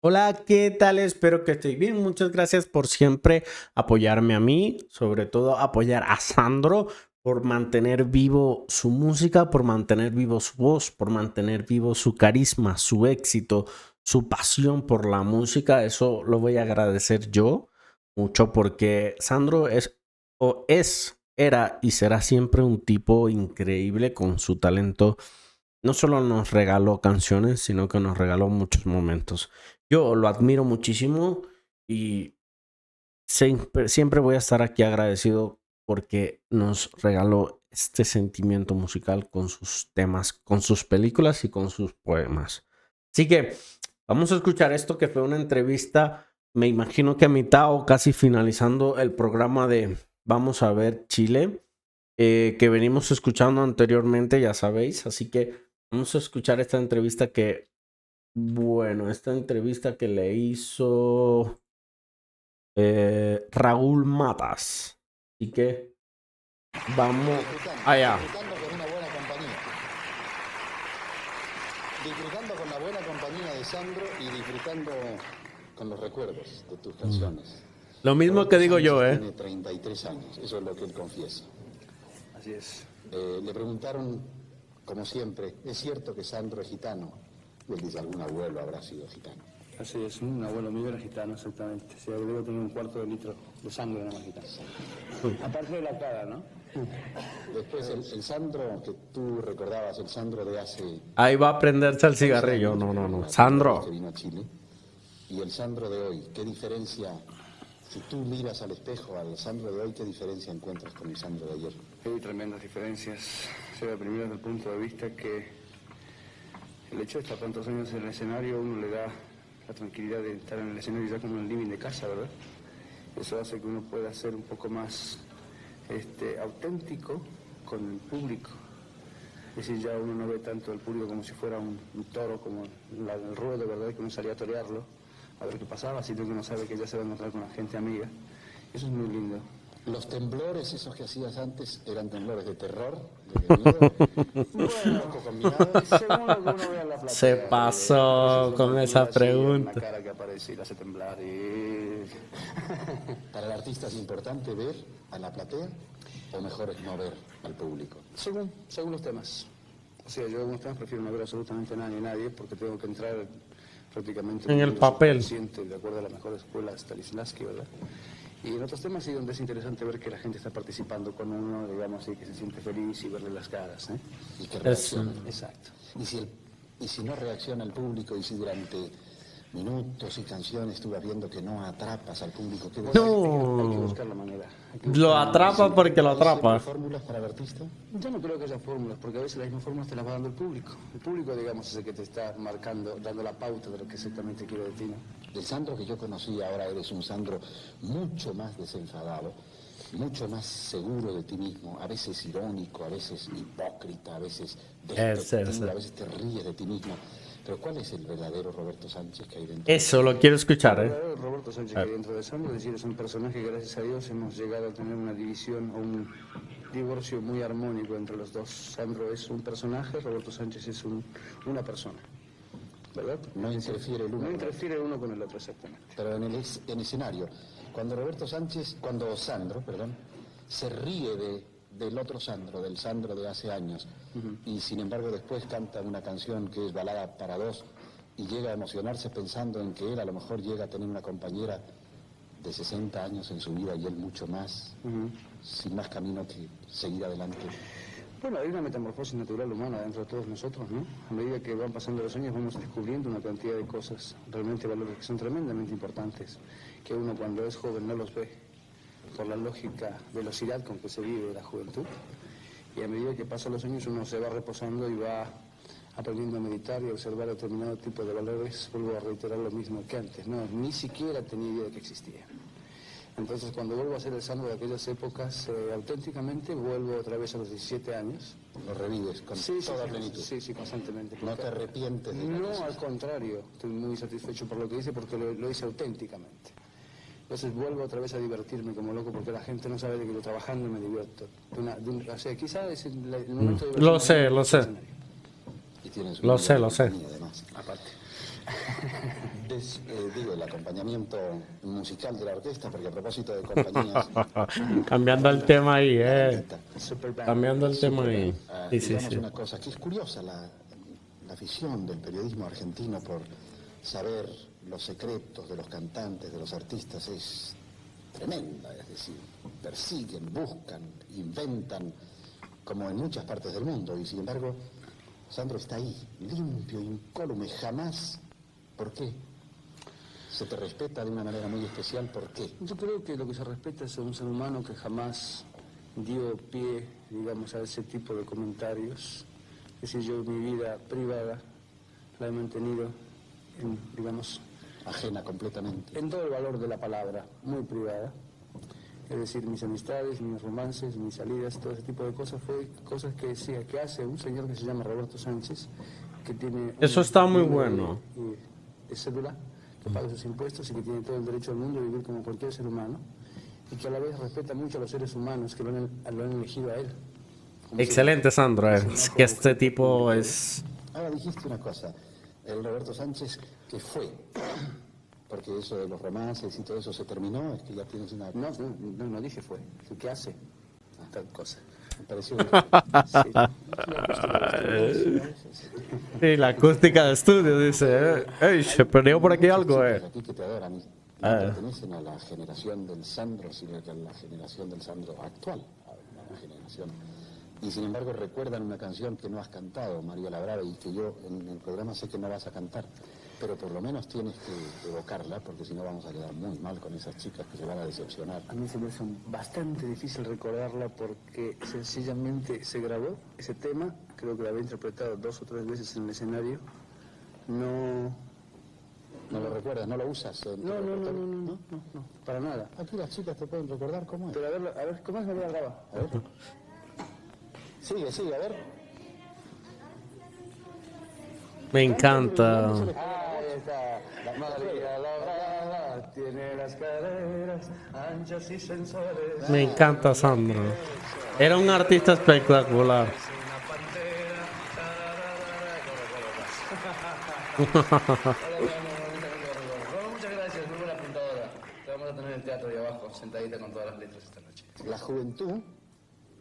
Hola, ¿qué tal? Espero que estéis bien. Muchas gracias por siempre apoyarme a mí, sobre todo apoyar a Sandro por mantener vivo su música, por mantener vivo su voz, por mantener vivo su carisma, su éxito, su pasión por la música. Eso lo voy a agradecer yo mucho porque Sandro era y será siempre un tipo increíble con su talento. No solo nos regaló canciones, sino que nos regaló muchos momentos. Yo lo admiro muchísimo y siempre voy a estar aquí agradecido porque nos regaló este sentimiento musical con sus temas, con sus películas y con sus poemas. Así que vamos a escuchar esto que fue una entrevista, me imagino que a mitad o casi finalizando el programa de Vamos a ver Chile, que venimos escuchando anteriormente, ya sabéis. Así que vamos a escuchar esta entrevista esta entrevista que le hizo Raúl Matas. Así que vamos allá. Disfrutando con una buena compañía. Disfrutando con la buena compañía de Sandro y disfrutando con los recuerdos de tus canciones. Lo mismo que digo yo, Tiene 33 años, eso es lo que él confiesa. Así es. Le preguntaron, como siempre, ¿es cierto que Sandro es gitano? Y él dice, algún abuelo habrá sido gitano. Así es, un abuelo mío era gitano, exactamente. Si debo tener un cuarto de litro de sangre nada más gitano. Aparte de la cara, ¿no? Después el Sandro que tú recordabas, el Sandro de hace... Ahí va a prenderse el cigarrillo. No. Que Sandro. vino a Chile. Y el Sandro de hoy, ¿qué diferencia? Si tú miras al espejo al Sandro de hoy, ¿qué diferencia encuentras con el Sandro de ayer? Hay tremendas diferencias. Primero desde el punto de vista que el hecho de estar tantos años en el escenario, uno le da la tranquilidad de estar en el escenario ya como en el living de casa, ¿verdad? Eso hace que uno pueda ser un poco más auténtico con el público. Es decir, ya uno no ve tanto al público como si fuera un toro, como el ruedo, ¿verdad? Que uno salía a torearlo, a ver qué pasaba, sino que uno sabe que ya se va a encontrar con la gente amiga. Eso es muy lindo. ¿Los temblores esos que hacías antes eran temblores de terror, de miedo? Bueno, según lo que uno vea en la platea. Se pasó con esa pregunta. Una cara que aparece y la hace temblar y... ¿Para el artista es importante ver a la platea o mejor es no ver al público? Según los temas. O sea, yo en algunos temas prefiero no ver absolutamente a nadie porque tengo que entrar prácticamente En el papel. De acuerdo a la mejor escuela de Stanislavski, ¿verdad? Y en otros temas sí, donde es interesante ver que la gente está participando con uno, digamos, y que se siente feliz y verle las caras, ¿eh? Y que reacciona. Exacto. Y si no reacciona el público y si durante minutos y canciones tú vas viendo que no atrapas al público, ¿qué decir? Hay que buscar la manera. Lo atrapa porque lo atrapa. ¿Hay fórmulas para el artista? Yo no creo que haya fórmulas, porque a veces las mismas fórmulas te las va dando el público. El público, digamos, es el que te está marcando, dando la pauta de lo que exactamente quiere de ti, ¿no? Del Sandro que yo conocí ahora eres un Sandro mucho más desenfadado, mucho más seguro de ti mismo, a veces irónico, a veces hipócrita, a veces despectivo, a veces te ríes de ti mismo. Pero ¿cuál es el verdadero Roberto Sánchez que hay dentro? Eso lo quiero escuchar, El verdadero Roberto Sánchez que hay dentro de Sandro, es decir, es un personaje que gracias a Dios hemos llegado a tener una división o un divorcio muy armónico entre los dos. Sandro es un personaje, Roberto Sánchez es una persona. ¿Verdad? No interfiere el uno. No interfiere el uno con el otro, exactamente. Pero en el escenario, cuando Sandro, se ríe del otro Sandro, del Sandro de hace años, y sin embargo después canta una canción que es balada para dos, y llega a emocionarse pensando en que él a lo mejor llega a tener una compañera de 60 años en su vida y él mucho más, sin más camino que seguir adelante. Bueno, hay una metamorfosis natural humana dentro de todos nosotros, ¿no? A medida que van pasando los años vamos descubriendo una cantidad de cosas, realmente valores que son tremendamente importantes, que uno cuando es joven no los ve por la lógica velocidad con que se vive la juventud. Y a medida que pasan los años uno se va reposando y va aprendiendo a meditar y a observar determinado tipo de valores. Vuelvo a reiterar lo mismo que antes, ¿no? Ni siquiera tenía idea de que existía. Entonces, cuando vuelvo a ser el Sandro de aquellas épocas, auténticamente vuelvo otra vez a los 17 años. Lo revives con toda plenitud. Sí, constantemente. ¿No te arrepientes de No, al contrario. Estoy muy satisfecho por lo que hice porque lo hice auténticamente. Entonces vuelvo otra vez a divertirme como loco porque la gente no sabe de que yo trabajando me divierto. O sea, quizás es el momento de Lo sé. Y tienes Lo sé. además. Aparte. Digo, el acompañamiento musical de la orquesta, porque a propósito de compañías... Cambiando el tema ahí, Superband. Cambiando el tema ahí. Sí, sí, digamos sí. una cosa que es curiosa, la visión del periodismo argentino por saber los secretos de los cantantes, de los artistas, es tremenda, es decir, persiguen, buscan, inventan, como en muchas partes del mundo, y sin embargo, Sandro está ahí, limpio, incólume, jamás. ¿Por qué? ¿Se te respeta de una manera muy especial? ¿Por qué? Yo creo que lo que se respeta es un ser humano que jamás dio pie, digamos, a ese tipo de comentarios. Es decir, yo mi vida privada la he mantenido, digamos, Ajena completamente. en todo el valor de la palabra, muy privada. Es decir, mis amistades, mis romances, mis salidas, todo ese tipo de cosas, fue cosas que decía, que hace un señor que se llama Roberto Sánchez, que tiene... Eso está muy número bueno. de cédula, que paga sus impuestos y que tiene todo el derecho del mundo a vivir como cualquier ser humano, y que a la vez respeta mucho a los seres humanos que lo han elegido a él. Excelente, Sandro. Es que este tipo es... Ahora dijiste una cosa, el Roberto Sánchez que fue, porque eso de los romances y todo eso se terminó, es que ya tienes una... No dije fue, el que hace tal cosa. Me pareció... Sí, la acústica de estudio dice, ¡ey, se perdió por aquí algo, Aquí que te adoran, no pertenecen a la generación del Sandro, sino que a la generación del Sandro actual, a la generación... Y sin embargo recuerdan una canción que no has cantado, María Labrada, y que yo en el programa sé que no vas a cantar, pero por lo menos tienes que evocarla, porque si no vamos a quedar muy mal con esas chicas que se van a decepcionar. A mí se me hace bastante difícil recordarla porque sencillamente se grabó ese tema, creo que lo había interpretado 2 o 3 veces en el escenario. ¿No lo recuerdas? ¿No lo usas? No, para nada. Aquí las chicas te pueden recordar cómo es. Pero a ver, ¿cómo es María Brava? A ver. Sigue, a ver. Me encanta. Ahí está, la María Brava tiene las caderas anchas y sensuales. Me encanta, Sandro. Era un artista espectacular. Muchas gracias, muy buena apuntadora. Te vamos a tener en el teatro ahí abajo, sentadita con todas las letras esta noche. La juventud...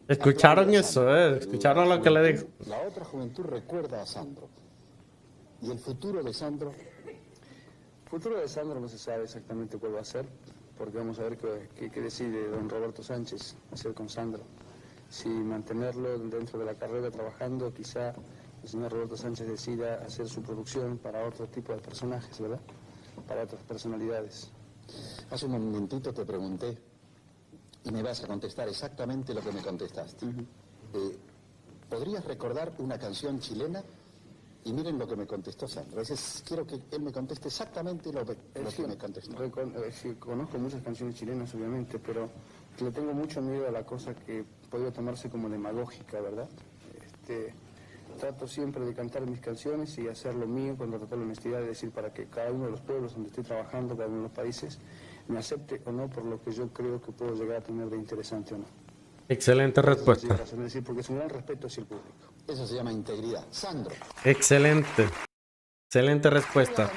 Escucharon eso, escucharon lo que le dijo. La otra juventud recuerda a Sandro. ¿Y el futuro de Sandro? El futuro de Sandro no se sabe exactamente cuál va a ser, porque vamos a ver qué decide don Roberto Sánchez hacer con Sandro. Si mantenerlo dentro de la carrera trabajando, quizá el señor Roberto Sánchez decida hacer su producción para otro tipo de personajes, ¿verdad? Para otras personalidades. Hace un momentito te pregunté, y me vas a contestar exactamente lo que me contestaste. ¿Podrías recordar una canción chilena? Y miren lo que me contestó Sandro. Quiero que él me conteste exactamente lo que me contestó. Sí, conozco muchas canciones chilenas, obviamente, pero le tengo mucho miedo a la cosa que podría tomarse como demagógica, ¿verdad? Trato siempre de cantar mis canciones y hacer lo mío con total honestidad, es decir, para que cada uno de los pueblos donde estoy trabajando, cada uno de los países, me acepte o no por lo que yo creo que puedo llegar a tener de interesante o no. Excelente respuesta. Es decir, porque es un gran respeto hacia el público. Eso se llama integridad. Sandro. Excelente. Excelente respuesta.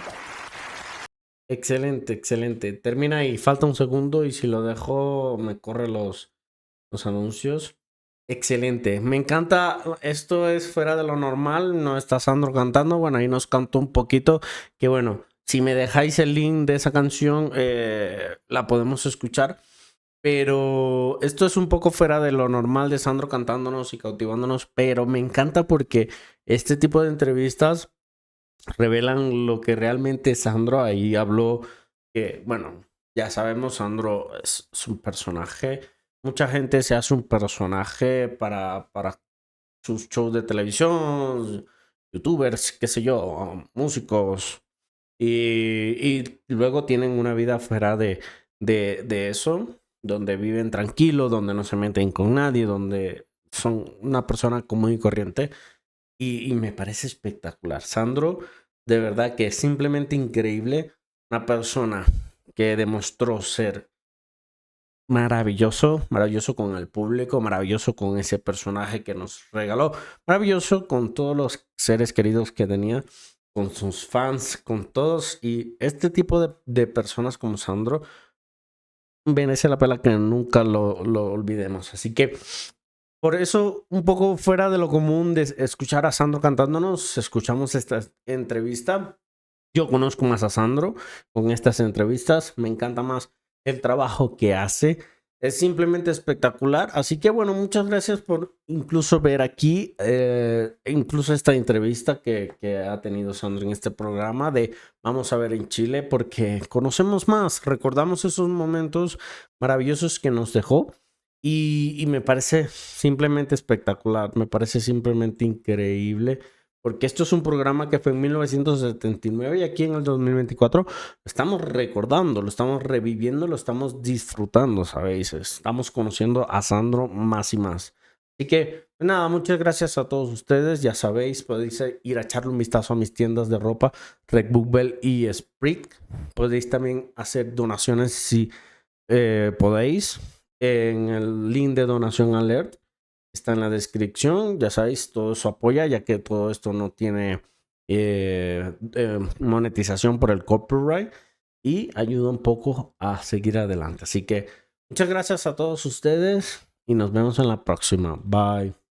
Excelente. Termina ahí. Falta un segundo y si lo dejo me corre los anuncios. Excelente. Me encanta. Esto es fuera de lo normal. No está Sandro cantando. Bueno, ahí nos cantó un poquito. Que bueno, si me dejáis el link de esa canción, la podemos escuchar. Pero esto es un poco fuera de lo normal de Sandro cantándonos y cautivándonos. Pero me encanta porque este tipo de entrevistas revelan lo que realmente Sandro ahí habló. Que bueno, ya sabemos, Sandro es un personaje. Mucha gente se hace un personaje para sus shows de televisión, youtubers, qué sé yo, músicos. Y luego tienen una vida fuera de eso, donde viven tranquilos, donde no se meten con nadie, donde son una persona común y corriente. Y me parece espectacular. Sandro, de verdad que es simplemente increíble. Una persona que demostró ser maravilloso con el público, maravilloso con ese personaje que nos regaló, maravilloso con todos los seres queridos que tenía. con sus fans, con todos. Y este tipo de personas como Sandro merece la pena que nunca lo olvidemos. Así que por eso, un poco fuera de lo común de escuchar a Sandro cantándonos, escuchamos esta entrevista. Yo conozco más a Sandro con estas entrevistas. Me encanta más el trabajo que hace. Es simplemente espectacular. Así que bueno, muchas gracias por incluso ver aquí, incluso esta entrevista que ha tenido Sandro en este programa de Vamos a ver en Chile, porque conocemos más, recordamos esos momentos maravillosos que nos dejó. Y me parece simplemente espectacular, me parece simplemente increíble, porque esto es un programa que fue en 1979 y aquí en el 2024 lo estamos recordando, lo estamos reviviendo, lo estamos disfrutando, ¿sabéis? Estamos conociendo a Sandro más y más. Así que, nada, muchas gracias a todos ustedes. Ya sabéis, podéis ir a echarle un vistazo a mis tiendas de ropa, Redbook Bell y Sprit. Podéis también hacer donaciones si podéis. En el link de donación alert está en la descripción. Ya sabéis, todo eso apoya, ya que todo esto no tiene monetización por el copyright y ayuda un poco a seguir adelante. Así que muchas gracias a todos ustedes y nos vemos en la próxima. Bye.